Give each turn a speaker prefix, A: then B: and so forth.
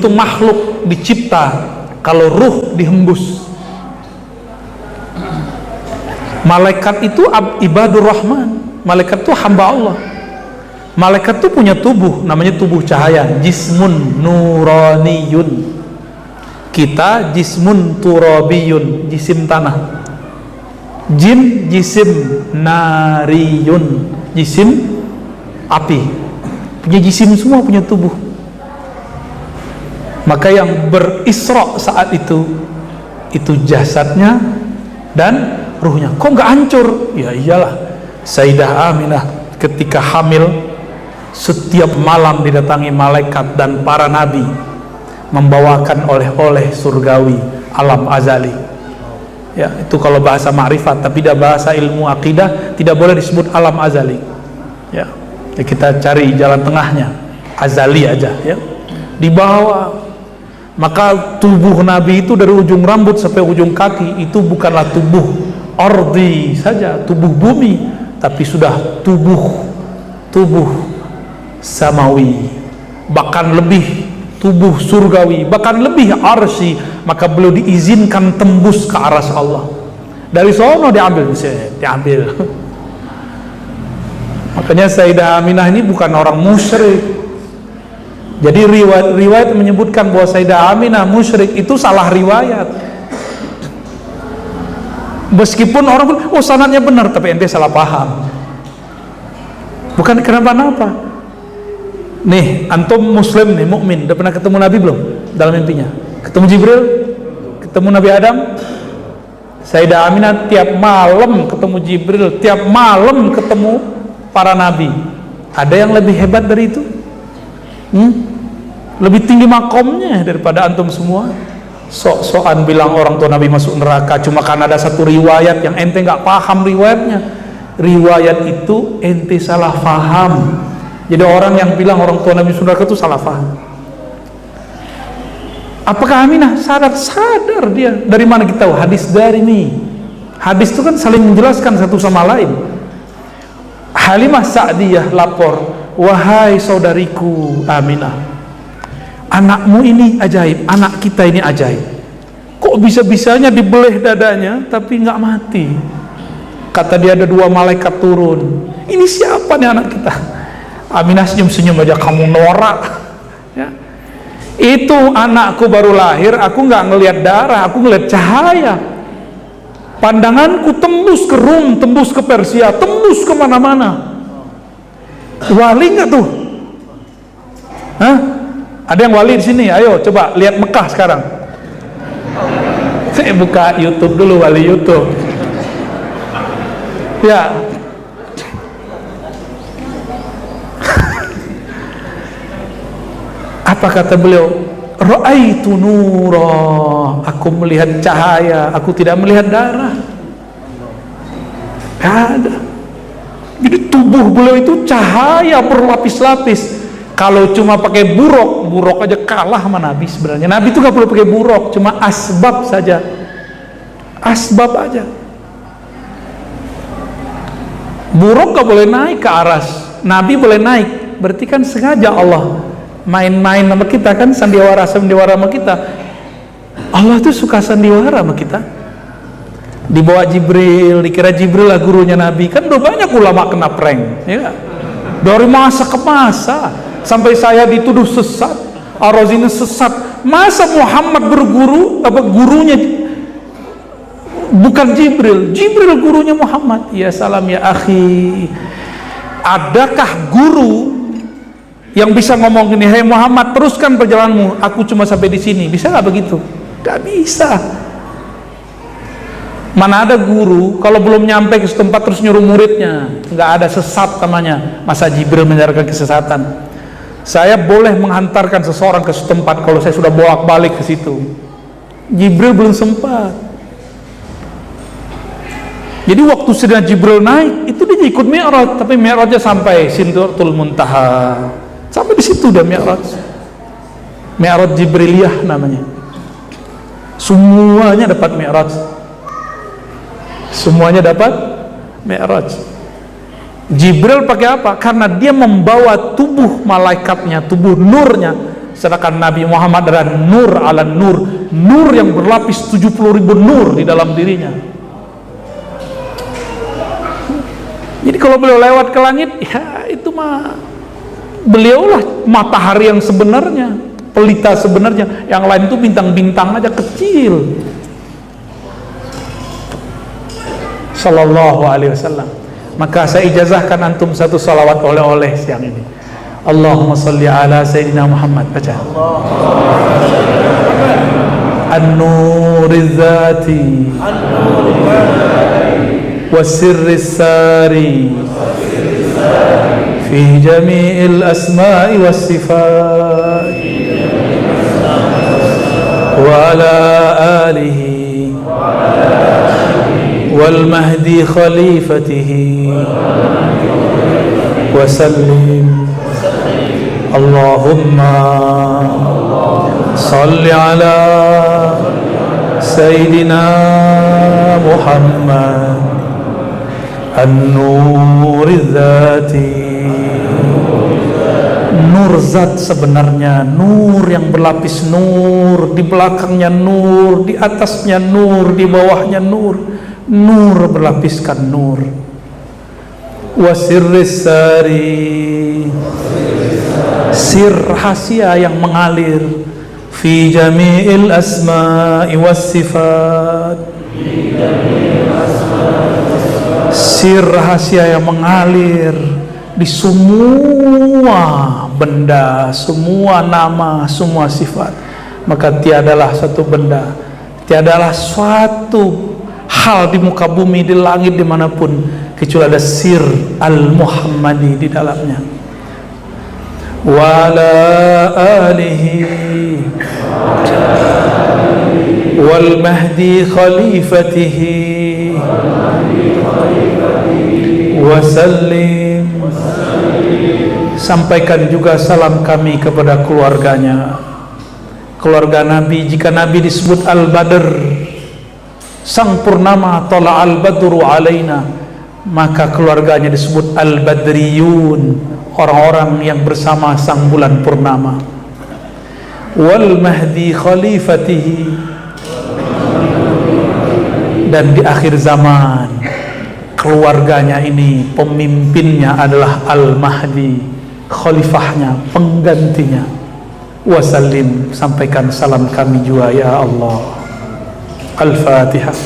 A: itu makhluk dicipta kalau ruh dihembus. Malaikat itu ibadur rahman, malaikat itu hamba Allah. Malaikat itu punya tubuh, namanya tubuh cahaya, jismun nuraniyun. Kita jismun turabiyun, jisim tanah. Jin jisim nariyun, jisim api. Punya jisim semua, punya tubuh. Maka yang berisra saat itu jasadnya dan ruhnya. Kok nggak hancur? Ya iyalah, Sayyidah Aminah ketika hamil setiap malam didatangi malaikat dan para nabi membawakan oleh-oleh surgawi, alam azali. Ya, itu kalau bahasa ma'rifat, tapi tidak bahasa ilmu akidah tidak boleh disebut alam azali. Ya, kita cari jalan tengahnya, azali aja ya. Dibawa. Maka tubuh Nabi itu dari ujung rambut sampai ujung kaki itu bukanlah tubuh ardi saja, tubuh bumi, tapi sudah tubuh samawi, bahkan lebih tubuh surgawi, bahkan lebih arsy. Maka beliau diizinkan tembus ke aras Allah. Dari sono diambil. Makanya Sayyidah Aminah ini bukan orang musyrik. Jadi riwayat menyebutkan bahwa Sayyidah Aminah musyrik itu salah riwayat. Meskipun orang pun, oh sanadnya benar, tapi ente salah paham. Bukan kenapa-napa. Nih, antum muslim nih, mukmin, udah pernah ketemu Nabi belum? Dalam mimpinya. Ketemu Jibril? Ketemu Nabi Adam? Sayyidah Aminah tiap malam ketemu Jibril, tiap malam ketemu para nabi. Ada yang lebih hebat dari itu? Lebih tinggi makomnya daripada antum semua. Sok-sokan bilang orang tua Nabi masuk neraka cuma karena ada satu riwayat yang ente nggak paham riwayatnya. Riwayat itu ente salah paham. Jadi orang yang bilang orang tua Nabi masuk neraka itu salah paham. Apakah Aminah sadar dia? Dari mana kita tahu? Hadis dari ini. Hadis itu kan saling menjelaskan satu sama lain. Halimah Sa'diyah lapor, wahai saudariku Aminah, anakmu ini ajaib, anak kita ini ajaib. Kok bisa-bisanya dibelah dadanya tapi nggak mati? Kata dia ada 2 malaikat turun. Ini siapa nih anak kita? Aminah senyum-senyum aja, kamu norak. Ya. Itu anakku baru lahir, aku nggak ngelihat darah, aku ngelihat cahaya. Pandanganku tembus ke Rum, tembus ke Persia, tembus kemana-mana. Wali nggak tuh? Hah? Ada yang wali di sini? Ayo coba lihat Mekah sekarang. Saya buka YouTube dulu, wali YouTube. Ya. Apa kata beliau? Ra'aitu nura, aku melihat cahaya, aku tidak melihat darah. Ada. Jadi tubuh beliau itu cahaya berlapis-lapis. Kalau cuma pakai buruk aja kalah sama Nabi sebenarnya. Nabi itu gak perlu pakai buruk, cuma asbab saja. Asbab aja. Buruk gak boleh naik ke aras, Nabi boleh naik. Berarti kan sengaja Allah main-main sama kita, kan sandiwara sama kita. Allah tuh suka sandiwara sama kita. Dibawa Jibril, dikira Jibril lah gurunya Nabi. Kan udah banyak ulama kena prank ya. Dari masa ke masa, sampai saya dituduh sesat, Ar-Razi ini sesat. Masa Muhammad berguru, apa gurunya bukan Jibril, Jibril gurunya Muhammad. Ya salam ya akhi. Adakah guru yang bisa ngomong gini, hei Muhammad teruskan perjalananmu, aku cuma sampai di sini? Bisa nggak begitu? Nggak bisa. Mana ada guru kalau belum nyampe ke setempat terus nyuruh muridnya? Nggak ada, sesat namanya. Masa Jibril menyarankan kesesatan? Saya boleh menghantarkan seseorang ke setempat kalau saya sudah bolak-balik ke situ. Jibril belum sempat. Jadi waktu sedang Jibril naik itu dia ikut Mi'raj, tapi Mi'rajnya sampai Sidratul Muntaha. Sampai di situ udah Mi'raj. Mi'raj Jibriliyah namanya. Semuanya dapat Mi'raj. Semuanya dapat Mi'raj. Jibril pakai apa? Karena dia membawa tubuh malaikatnya, tubuh nurnya sedangkan Nabi Muhammad adalah nur ala nur, nur yang berlapis 70.000 nur di dalam dirinya. Jadi kalau beliau lewat ke langit, ya itu mah beliaulah matahari yang sebenarnya, pelita sebenarnya. Yang lain itu bintang-bintang aja kecil. Sallallahu alaihi wasallam. Maka saya ijazahkan antum satu salawat oleh-oleh siang ini. Allahumma salli ala Sayyidina Muhammad. Baca. An-nuriz zati wa sirris sari fi jami'il asma'i was sifat wa ala alihi wal mahdi khalifatihi wa sallim. Allahumma salli ala Sayyidina Muhammad an-nuriz zati, nur zat sebenarnya, nur yang berlapis nur, di belakangnya nur, di atasnya nur, di bawahnya nur, nur berlapiskan nur. Wa sirris sari, sir rahasia yang mengalir, fi jami'il asma'i was sifat, sir rahasia yang mengalir di semua benda, semua nama, semua sifat. Maka tiadalah satu benda, tiadalah suatu hal di muka bumi, di langit, dimanapun, kecuali ada sir al-Muhammadi di dalamnya. Wa ala alihi wal mahdi khalifatihi wa sallim. Sampaikan juga salam kami kepada keluarganya, keluarga Nabi. Jika Nabi disebut Al-Badr, sang purnama, tala al-badru alaina, maka keluarganya disebut Al-Badriyun, orang-orang yang bersama sang bulan purnama. Wal mahdi khalifatihi, dan di akhir zaman keluarganya ini pemimpinnya adalah Al-Mahdi, khalifahnya, penggantinya. Wasallim, sampaikan salam kami juga ya Allah. Al-Fatihah.